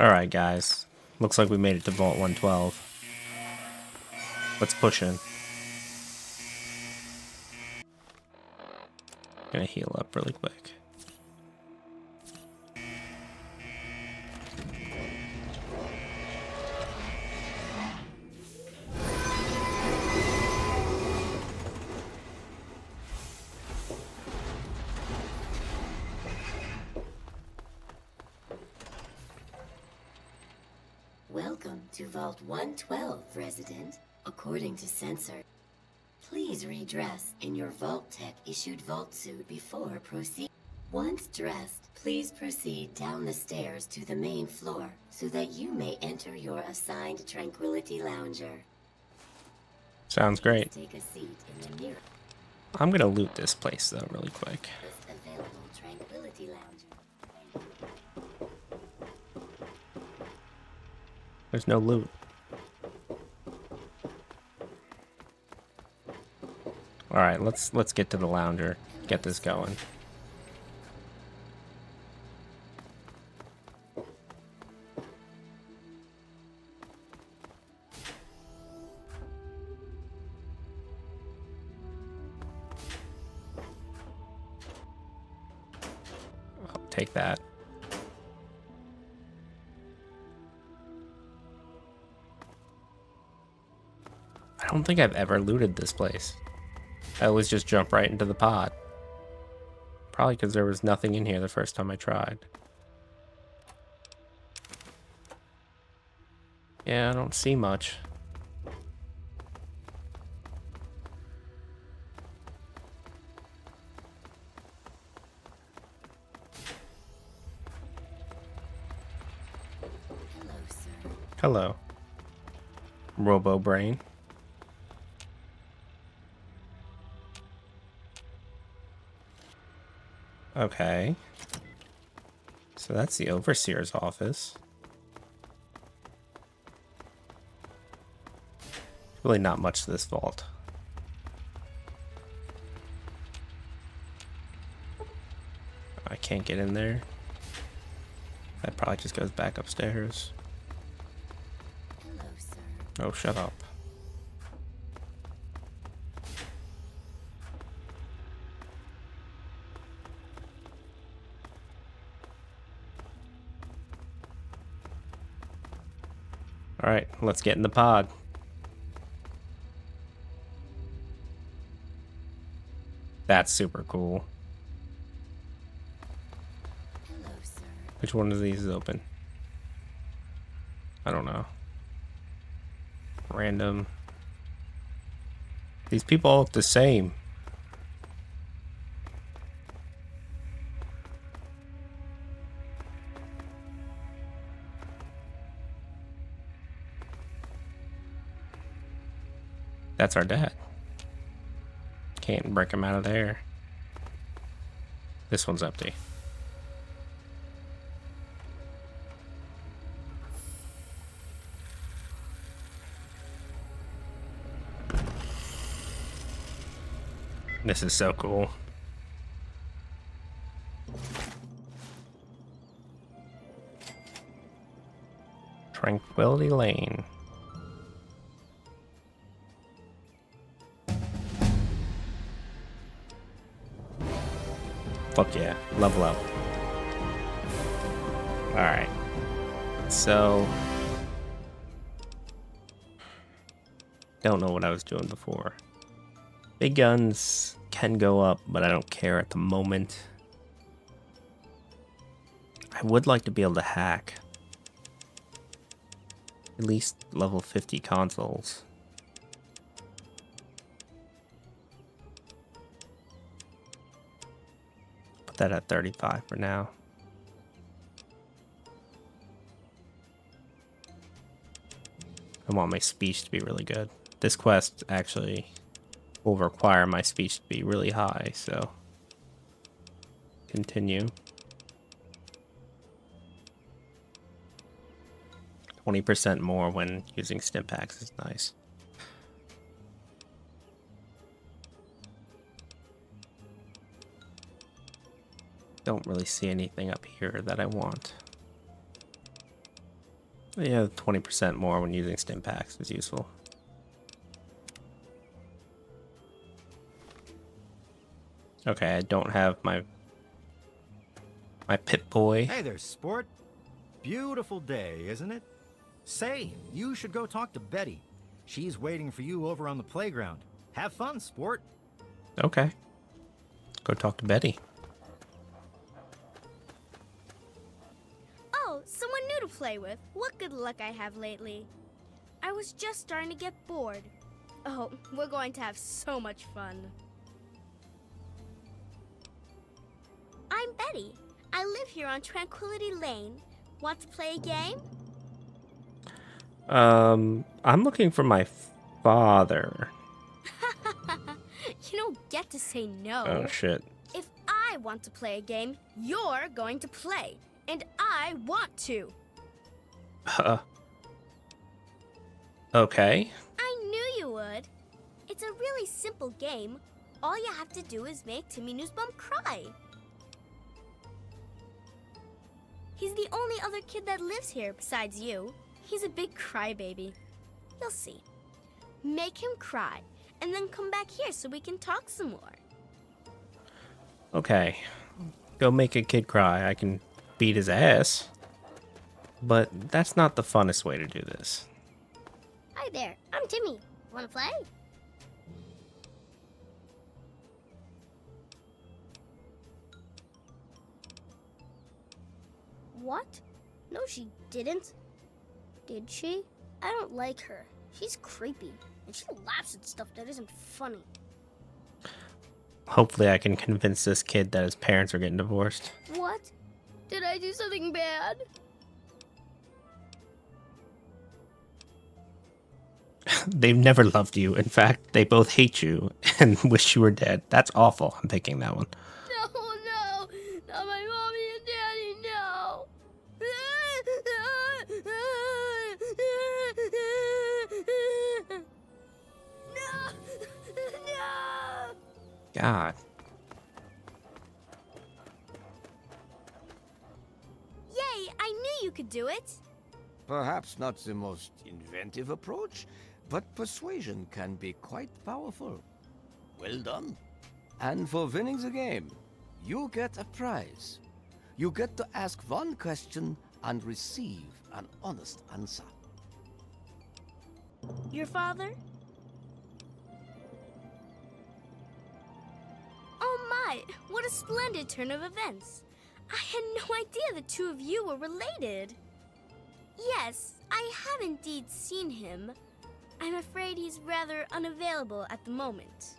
Alright, guys. Looks like we made it to Vault 112. Let's push in. Gonna heal up really quick. Welcome to Vault 112, resident. According to Sensor, please redress in your Vault Tech issued Vault suit before proceed. Once dressed, please proceed down the stairs to the main floor so that you may enter your assigned Tranquility Lounger. Sounds great. Please take a seat in the nearest I'm gonna loot this place though really quick. available Tranquility Lounger. There's no loot. Alright, let's get to the lounger. Get this going. I'll take that. I don't think I've ever looted this place. I always just jump right into the pod. Probably because there was nothing in here the first time I tried. Yeah, I don't see much. Hello, sir. Hello. Robo Brain. Okay. So that's the Overseer's office. Really not much to this vault. I can't get in there. That probably just goes back upstairs. Hello, sir. Oh, shut up. Alright, let's get in the pod. That's super cool. Hello, sir. Which one of these is open? I don't know. Random. These people all look the same. That's our dad. Can't break him out of there. This one's empty. This is so cool. Tranquility Lane. Fuck yeah, level up. Alright. So... don't know what I was doing before. Big guns can go up, but I don't care at the moment. I would like to be able to hack. At least level 50 consoles. Put that at 35 for now. I want my speech to be really good. This quest actually will require my speech to be really high, so continue. 20% more when using stim packs is nice. Don't really see anything up here that I want. Yeah, 20% more when using stim packs is useful. Okay, I don't have my pit boy. Hey there, sport. Beautiful day, isn't it? Say, you should go talk to Betty. She's waiting for you over on the playground. Have fun, sport. Okay. Go talk to Betty. Oh, someone new to play with. What good luck I have lately. I was just starting to get bored. Oh, we're going to have so much fun. I'm Betty. I live here on Tranquility Lane. Want to play a game? I'm looking for my father. You don't get to say no. Oh, shit. If I want to play a game, you're going to play. And I want to. Okay. I knew you would. It's a really simple game. All you have to do is make Timmy Newsbum cry. He's the only other kid that lives here besides you. He's a big crybaby. You'll see. Make him cry, and then come back here so we can talk some more. Okay. Go make a kid cry. I can beat his ass. But that's not the funnest way to do this. Hi there, I'm Timmy. Wanna play? What? No, she didn't. Did she? I don't like her. She's creepy, and she laughs at stuff that isn't funny. Hopefully I can convince this kid that his parents are getting divorced. What? Did I do something bad? They've never loved you. In fact, they both hate you and wish you were dead. That's awful. I'm picking that one. No, no, not my mommy and daddy, no. No, no. God. Yay, I knew you could do it. Perhaps not the most inventive approach, but persuasion can be quite powerful. Well done. And for winning the game, you get a prize. You get to ask one question and receive an honest answer. Your father? Oh my, what a splendid turn of events. I had no idea the two of you were related. Yes, I have indeed seen him. I'm afraid he's rather unavailable at the moment.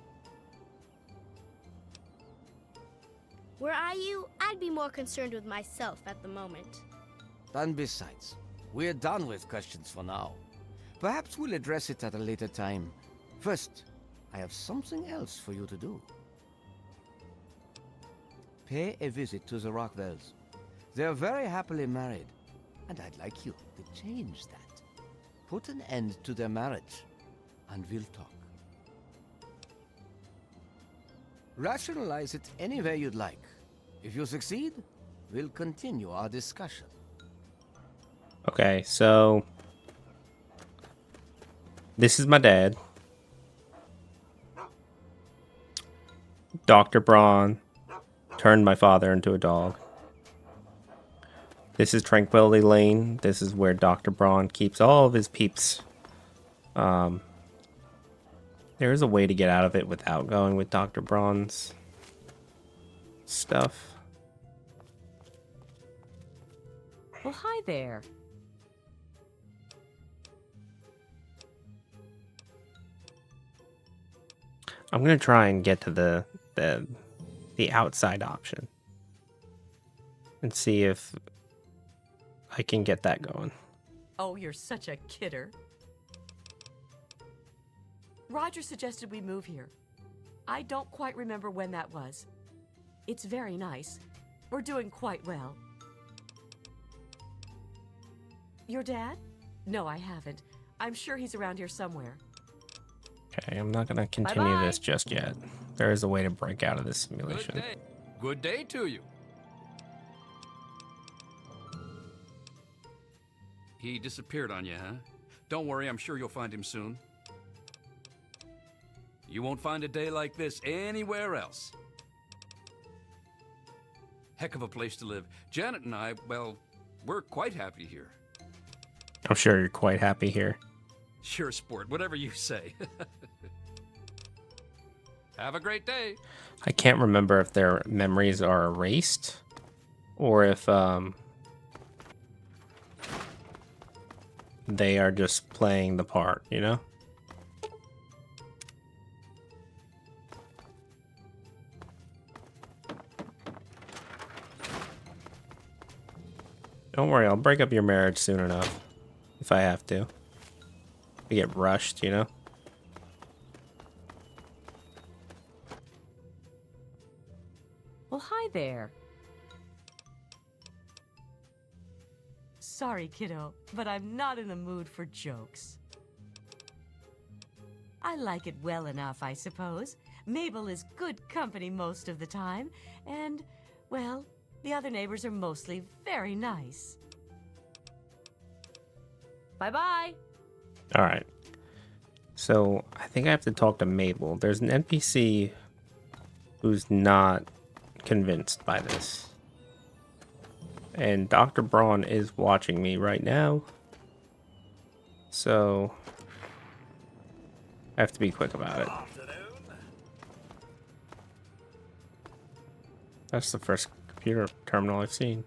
Were I you, I'd be more concerned with myself at the moment. And besides, we're done with questions for now. Perhaps we'll address it at a later time. First, I have something else for you to do. Pay a visit to the Rockwells. They're very happily married, and I'd like you to change that. Put an end to their marriage, and we'll talk. Rationalize it any way you'd like. If you succeed, we'll continue our discussion. Okay, so this is my dad. Dr. Braun turned my father into a dog. This is Tranquility Lane. This is where Dr. Braun keeps all of his peeps. There is a way to get out of it without going with Dr. Braun's stuff. Well, hi there. I'm gonna try and get to the outside option and see if I can get that going. Oh, you're such a kidder. Roger suggested we move here. I don't quite remember when that was. It's very nice. We're doing quite well. Your dad? No, I haven't. I'm sure he's around here somewhere. Okay, I'm not gonna continue Bye-bye. this just yet. There is a way to break out of this Good simulation. day. Good day to you. He disappeared on you, huh? Don't worry, I'm sure you'll find him soon. You won't find a day like this anywhere else. Heck of a place to live. Janet and I, well, we're quite happy here. I'm sure you're quite happy here. Sure, sport, whatever you say. Have a great day. I can't remember if their memories are erased or if they are just playing the part, you know? Don't worry, I'll break up your marriage soon enough if I have to. We get rushed, you know? Well, hi there. Sorry, kiddo, but I'm not in the mood for jokes. I like it well enough, I suppose. Mabel is good company most of the time, and, well, the other neighbors are mostly very nice. Bye-bye. All right. So I think I have to talk to Mabel. There's an NPC who's not convinced by this. And Dr. Braun is watching me right now. So I have to be quick about it. That's the first computer terminal I've seen.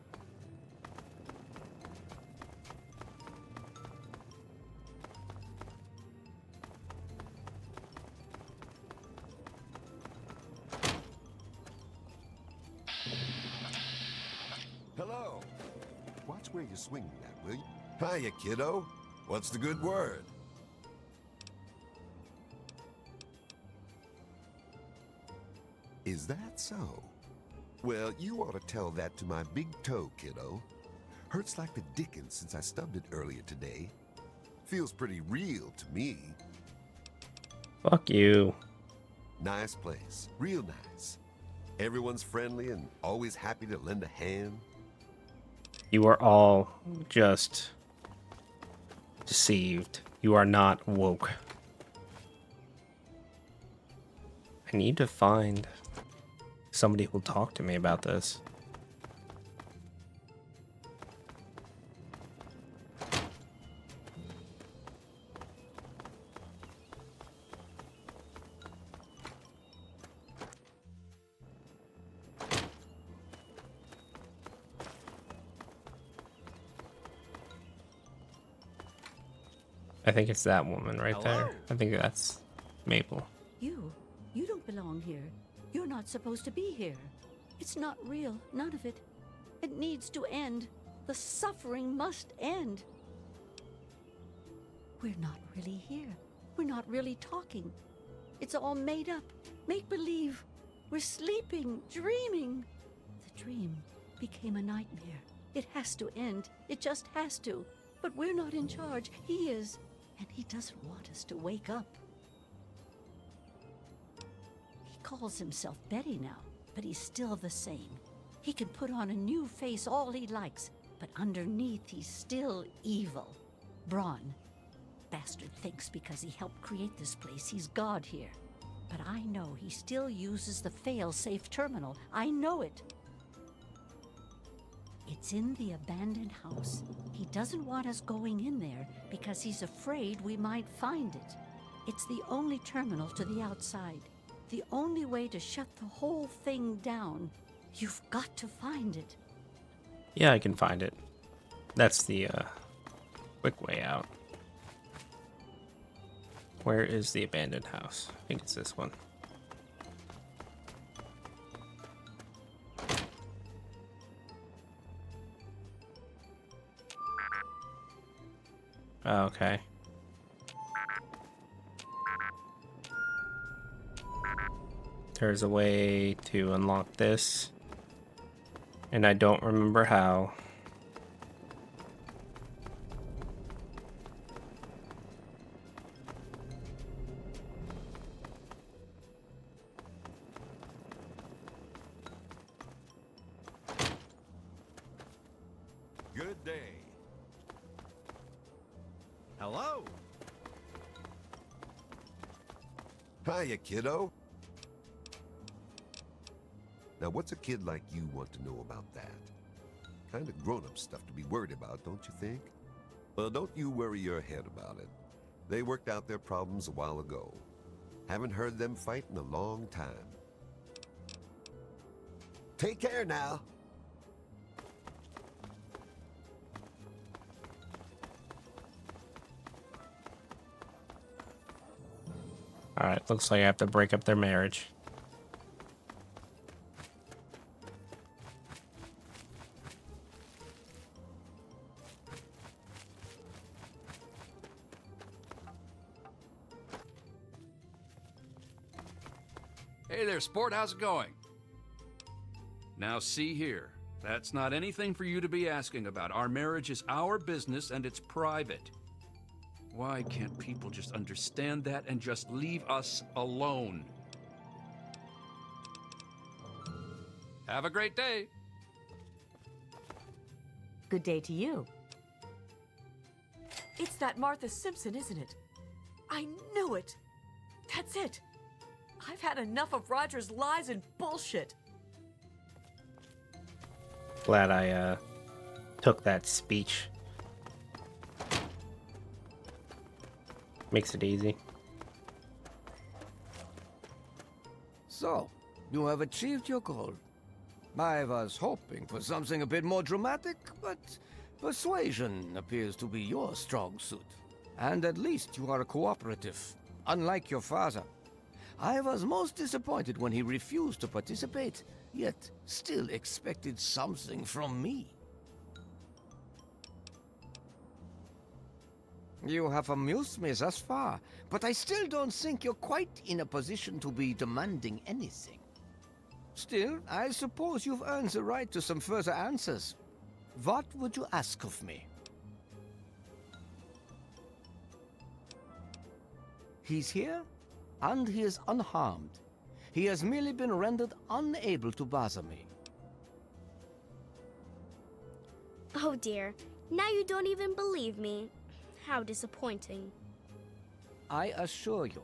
Hello. Watch where you're swinging that, will you? Hiya, kiddo. What's the good word? Is that so? Well, you ought to tell that to my big toe, kiddo. Hurts like the dickens since I stubbed it earlier today. Feels pretty real to me. Fuck you. Nice place. Real nice. Everyone's friendly and always happy to lend a hand. You are all just deceived. You are not woke. I need to find somebody who will talk to me about this. I think it's that woman right there. I think that's Maple. You don't belong here. You're not supposed to be here. It's not real, none of it. It needs to end. The suffering must end. We're not really here. We're not really talking. It's all made up. Make believe. We're sleeping, dreaming. The dream became a nightmare. It has to end. It just has to. But we're not in charge. He is. And he doesn't want us to wake up. He calls himself Betty now, but he's still the same. He can put on a new face all he likes, but underneath he's still evil. Braun. Bastard thinks because he helped create this place, he's God here. But I know he still uses the fail-safe terminal. I know it. It's in the abandoned house. He doesn't want us going in there because he's afraid we might find it. It's the only terminal to the outside. The only way to shut the whole thing down. You've got to find it. Yeah, I can find it. That's the quick way out. Where is the abandoned house? I think it's this one. Okay. There's a way to unlock this, and I don't remember how. Good day. Hello. Hiya, kiddo. Now, what's a kid like you want to know about that? Kind of grown-up stuff to be worried about, don't you think? Well, don't you worry your head about it. They worked out their problems a while ago. Haven't heard them fight in a long time. Take care now. Alright, looks like I have to break up their marriage. Hey there, sport, how's it going? Now see here, that's not anything for you to be asking about. Our marriage is our business and it's private. Why can't people just understand that and just leave us alone? Have a great day. Good day to you. It's that Martha Simpson, isn't it? I knew it. That's it. I've had enough of Roger's lies and bullshit. Glad I took that speech. Makes it easy. So, you have achieved your goal. I was hoping for something a bit more dramatic, but persuasion appears to be your strong suit. And at least you are cooperative, unlike your father. I was most disappointed when he refused to participate, yet still expected something from me. You have amused me thus far, but I still don't think you're quite in a position to be demanding anything. Still, I suppose you've earned the right to some further answers. What would you ask of me? He's here, and he is unharmed. He has merely been rendered unable to bother me. Oh dear, now you don't even believe me. How disappointing. I assure you,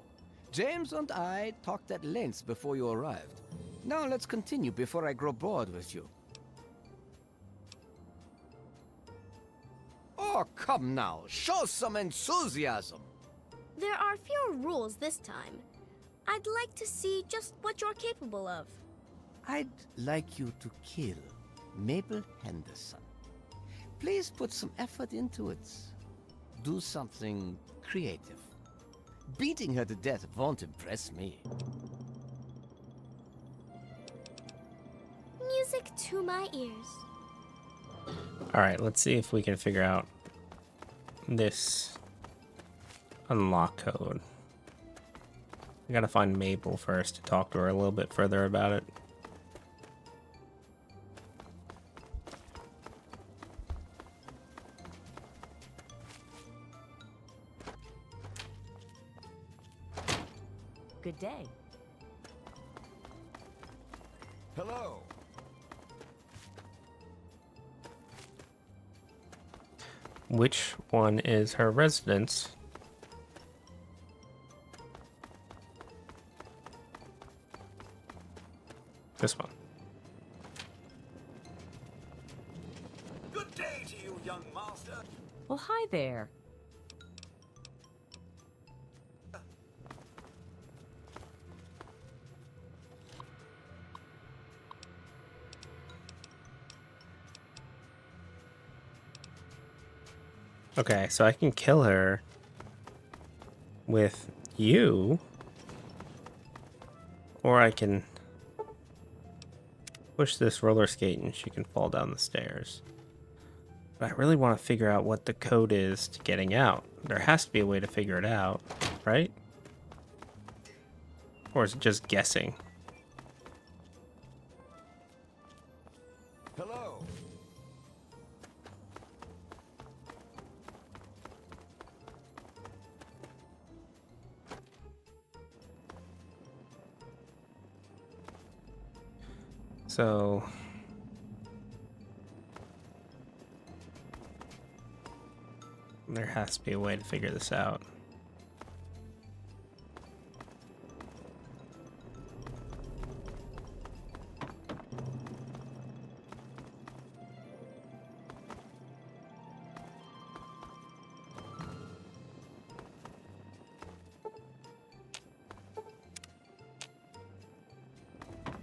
James and I talked at length before you arrived. Now let's continue before I grow bored with you. Oh, come now, show some enthusiasm. There are fewer rules this time. I'd like to see just what you're capable of. I'd like you to kill Mabel Henderson. Please put some effort into it. Do something creative. Beating her to death won't impress me. Music to my ears. Alright, let's see if we can figure out this unlock code. I gotta find Mabel first to talk to her a little bit further about it. Good day. Hello. Which one is her residence? This one. Good day to you, young master. Well, hi there. Okay, so I can kill her with you, or I can push this roller skate and she can fall down the stairs. But I really want to figure out what the code is to getting out. There has to be a way to figure it out, right? Or is it just guessing? Hello. So There has to be a way to figure this out.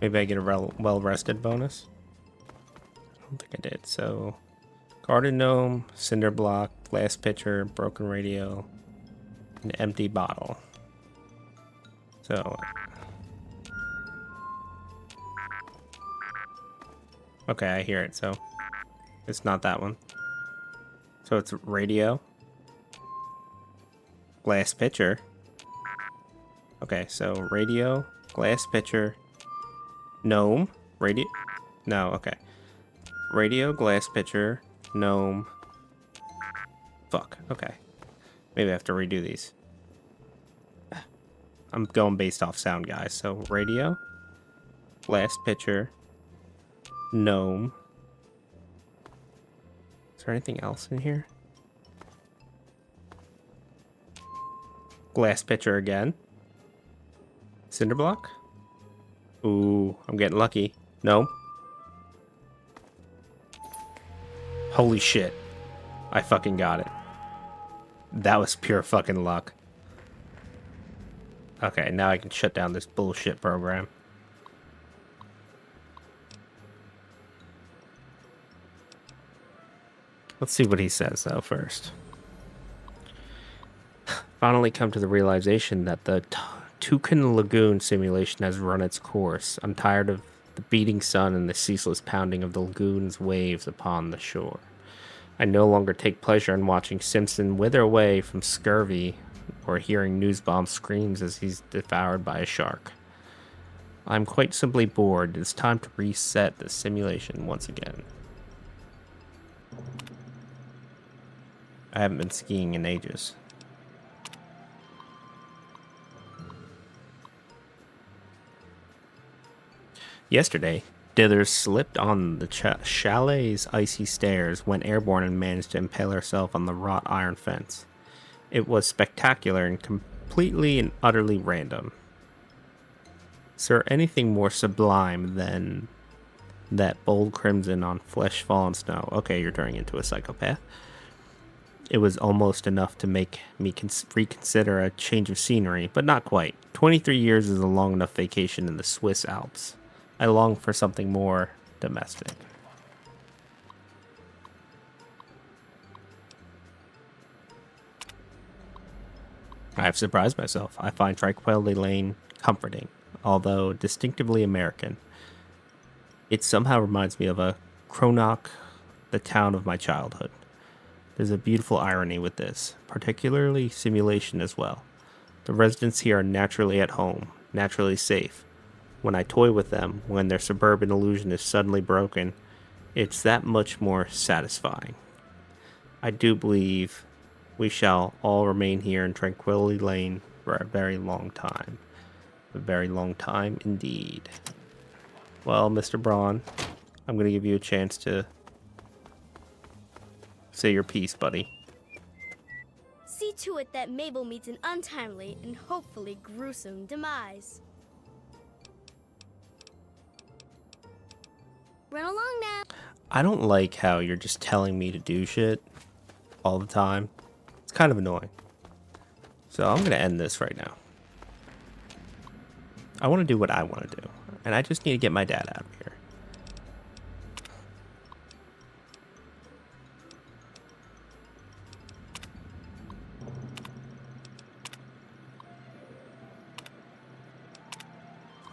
Maybe I get a well-rested bonus? I don't think I did. So, garden gnome, cinder block, glass pitcher, broken radio, an empty bottle. So, okay, I hear it. So, it's not that one. So it's radio, glass pitcher. Okay, so radio, glass pitcher, gnome, radio. No, okay. Radio, glass pitcher, gnome. Fuck, okay. Maybe I have to redo these. I'm going based off sound, guys. So radio, glass pitcher, gnome. Is there anything else in here? Glass pitcher again. Cinder block. Ooh, I'm getting lucky. No. Holy shit. I fucking got it. That was pure fucking luck. Okay, now I can shut down this bullshit program. Let's see what he says, though, first. Finally come to the realization that the Toucan Lagoon simulation has run its course. I'm tired of the beating sun and the ceaseless pounding of the lagoon's waves upon the shore. I no longer take pleasure in watching Simpson wither away from scurvy or hearing Newsbomb screams as he's devoured by a shark. I'm quite simply bored. It's time to reset the simulation once again. I haven't been skiing in ages. Yesterday, Dithers slipped on the chalet's icy stairs, went airborne, and managed to impale herself on the wrought iron fence. It was spectacular and completely and utterly random. Sir, anything more sublime than that bold crimson on flesh fallen snow? Okay, you're turning into a psychopath. It was almost enough to make me reconsider a change of scenery, but not quite. 23 years is a long enough vacation in the Swiss Alps. I long for something more domestic. I've surprised myself. I find Tranquility Lane comforting, although distinctively American. It somehow reminds me of a Kronach, the town of my childhood. There's a beautiful irony with this, particularly simulation as well. The residents here are naturally at home, naturally safe. When I toy with them, when their suburban illusion is suddenly broken, it's that much more satisfying. I do believe we shall all remain here in Tranquility Lane for a very long time. A very long time indeed. Well, Mr. Braun, I'm going to give you a chance to say your piece, buddy. See to it that Mabel meets an untimely and hopefully gruesome demise. Run along now. I don't like how you're just telling me to do shit all the time. It's kind of annoying. So I'm going to end this right now. I want to do what I want to do. And I just need to get my dad out of here.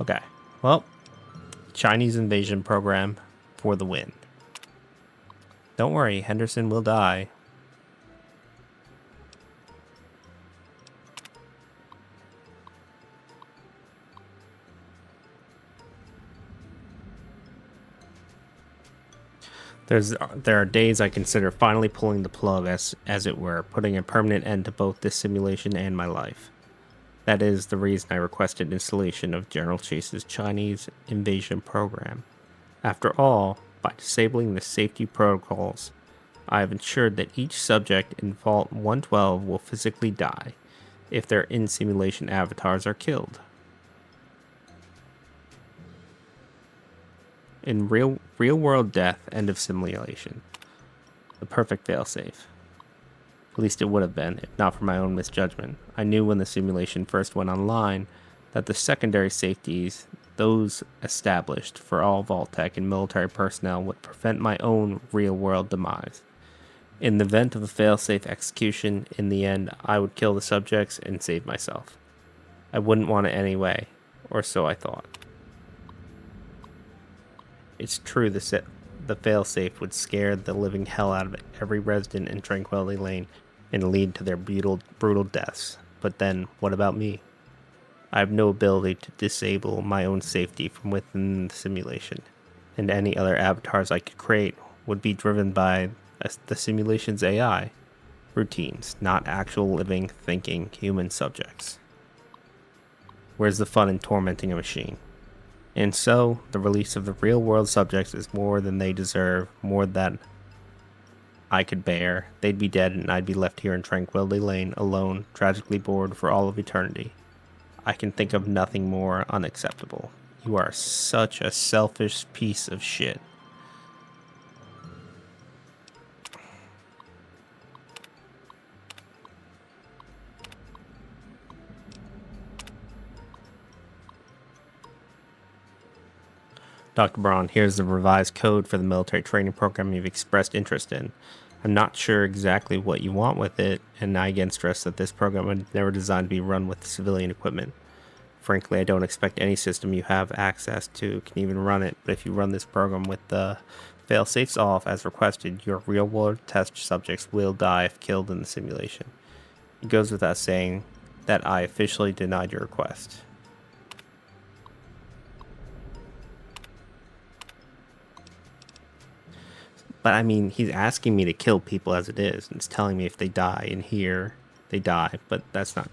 Okay. Well, Chinese invasion program for the win. Don't worry, Henderson will die. There are days I consider finally pulling the plug, as it were, putting a permanent end to both this simulation and my life. That is the reason I requested installation of General Chase's Chinese invasion program. After all, by disabling the safety protocols, I have ensured that each subject in Vault 112 will physically die if their in-simulation avatars are killed. In real-world death, end of simulation. The perfect failsafe. At least it would have been, if not for my own misjudgment. I knew when the simulation first went online that the secondary safeties, those established for all Vault-Tec and military personnel, would prevent my own real-world demise. In the event of a failsafe execution, in the end, I would kill the subjects and save myself. I wouldn't want it anyway, or so I thought. It's true the failsafe would scare the living hell out of every resident in Tranquility Lane and lead to their brutal deaths. But then, what about me? I have no ability to disable my own safety from within the simulation, and any other avatars I could create would be driven by the simulation's AI routines, not actual living, thinking human subjects. Where's the fun in tormenting a machine? And so, the release of the real-world subjects is more than they deserve, more than I could bear. They'd be dead and I'd be left here in Tranquility Lane, alone, tragically bored for all of eternity. I can think of nothing more unacceptable. You are such a selfish piece of shit. Dr. Braun, here's the revised code for the military training program you've expressed interest in. I'm not sure exactly what you want with it, and I again stress that this program was never designed to be run with civilian equipment. Frankly, I don't expect any system you have access to can even run it, but if you run this program with the fail-safes off as requested, your real-world test subjects will die if killed in the simulation. It goes without saying that I officially denied your request. But I mean, he's asking me to kill people as it is, and it's telling me if they die in here, they die, but that's not...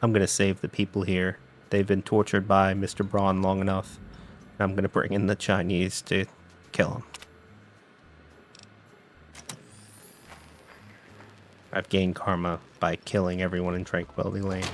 I'm going to save the people here. They've been tortured by Mr. Braun long enough. I'm going to bring in the Chinese to kill them. I've gained karma by killing everyone in Tranquility Lane.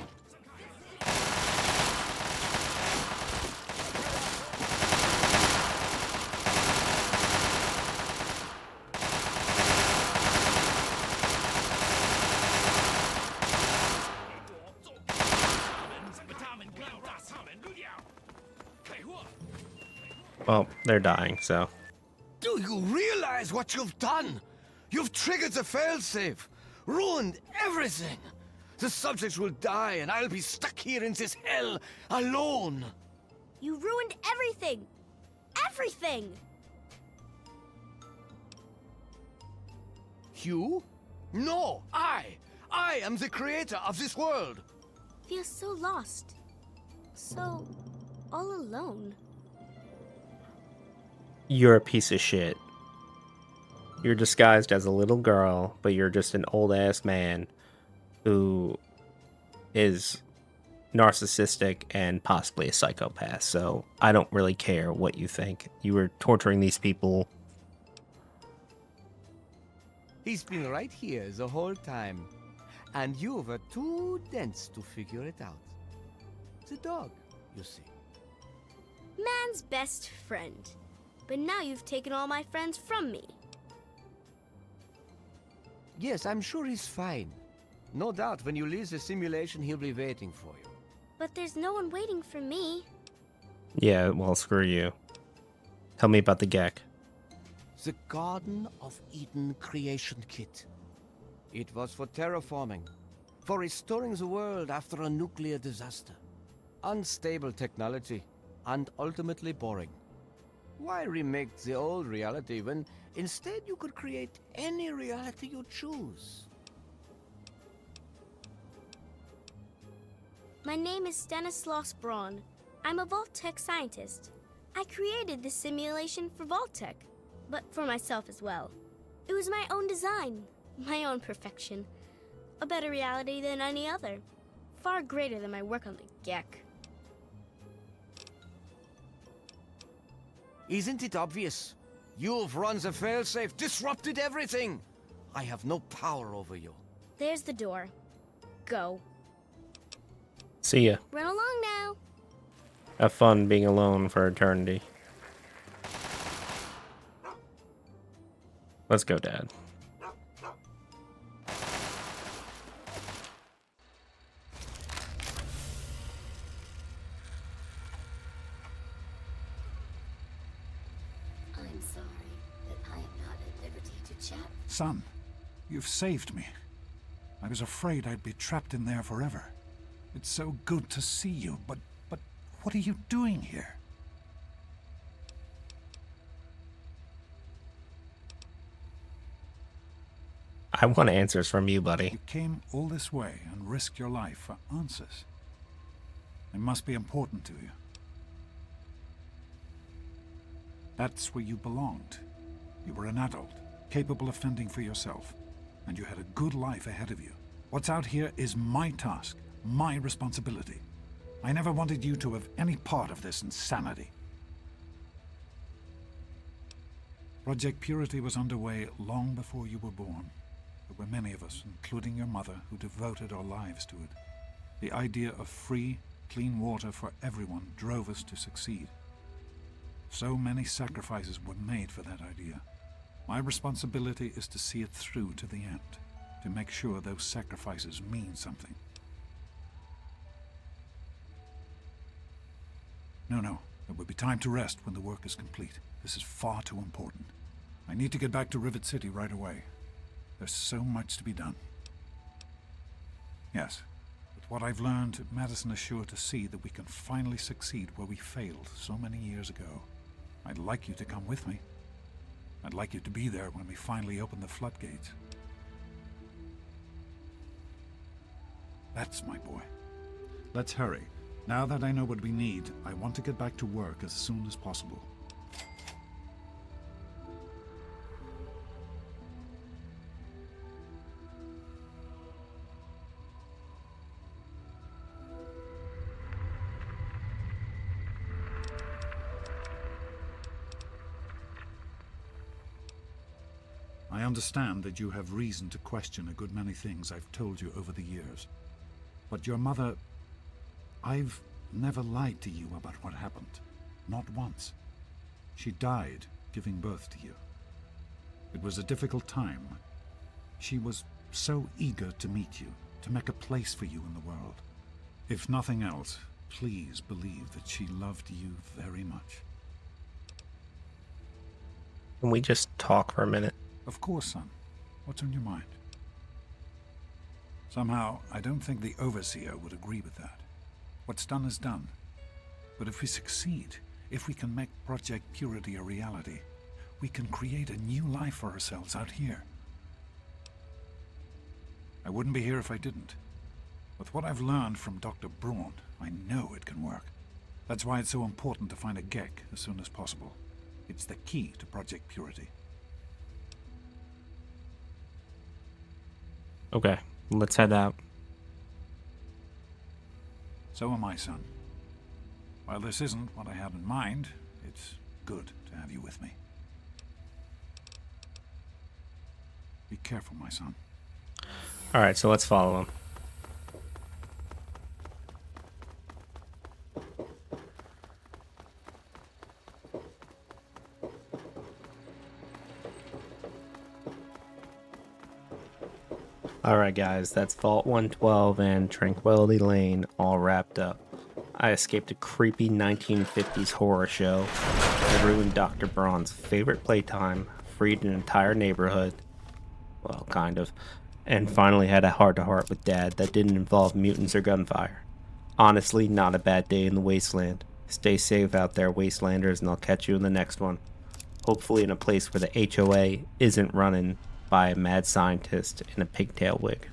Well, they're dying, so... Do you realize what you've done? You've triggered the failsafe, ruined everything. The subjects will die and I'll be stuck here in this hell alone. You ruined everything! Everything! You? No, I am the creator of this world. Feel so lost. So all alone. You're a piece of shit. You're disguised as a little girl, but you're just an old-ass man who is narcissistic and possibly a psychopath. So I don't really care what you think. You were torturing these people. He's been right here the whole time. And you were too dense to figure it out. The dog, you see. Man's best friend. But now you've taken all my friends from me. Yes, I'm sure he's fine. No doubt when you leave the simulation, he'll be waiting for you. But there's no one waiting for me. Yeah, well, screw you. Tell me about the Gek. The Garden of Eden creation kit. It was for terraforming, for restoring the world after a nuclear disaster. Unstable technology, and ultimately boring. Why remake the old reality when instead you could create any reality you choose? My name is Stanislaus Braun. I'm a Vault-Tec scientist. I created this simulation for Vault-Tec, but for myself as well. It was my own design, my own perfection. A better reality than any other. Far greater than my work on the Gek. Isn't it obvious? You've run the failsafe, disrupted everything! I have no power over you. There's the door. Go. See ya. Run along now. Have fun being alone for eternity. Let's go, Dad. I'm sorry that I am not at liberty to chat. Son, you've saved me. I was afraid I'd be trapped in there forever. It's so good to see you, but what are you doing here? I want answers from you, buddy. You came all this way and risked your life for answers. They must be important to you. That's where you belonged. You were an adult, capable of fending for yourself, and you had a good life ahead of you. What's out here is my task, my responsibility. I never wanted you to have any part of this insanity. Project Purity was underway long before you were born. There were many of us, including your mother, who devoted our lives to it. The idea of free, clean water for everyone drove us to succeed. So many sacrifices were made for that idea. My responsibility is to see it through to the end, to make sure those sacrifices mean something. No, there will be time to rest when the work is complete. This is far too important. I need to get back to Rivet City right away. There's so much to be done. Yes, with what I've learned, Madison is sure to see that we can finally succeed where we failed so many years ago. I'd like you to come with me. I'd like you to be there when we finally open the floodgates. That's my boy. Let's hurry. Now that I know what we need, I want to get back to work as soon as possible. I understand that you have reason to question a good many things I've told you over the years. But your mother... I've never lied to you about what happened. Not once. She died giving birth to you. It was a difficult time. She was so eager to meet you, to make a place for you in the world. If nothing else, please believe that she loved you very much. Can we just talk for a minute? Of course, son. What's on your mind? Somehow, I don't think the Overseer would agree with that. What's done is done. But if we succeed, if we can make Project Purity a reality, we can create a new life for ourselves out here. I wouldn't be here if I didn't. With what I've learned from Dr. Braun, I know it can work. That's why it's so important to find a Gek as soon as possible. It's the key to Project Purity. Okay, let's head out. So am I, son. While this isn't what I had in mind, it's good to have you with me. Be careful, my son. Alright, so let's follow him. Alright guys, that's Vault 112 and Tranquility Lane all wrapped up. I escaped a creepy 1950s horror show, I ruined Dr. Braun's favorite playtime, freed an entire neighborhood, well, kind of, and finally had a heart-to-heart with Dad that didn't involve mutants or gunfire. Honestly, not a bad day in the wasteland. Stay safe out there, wastelanders, and I'll catch you in the next one. Hopefully in a place where the HOA isn't running by a mad scientist in a pigtail wig.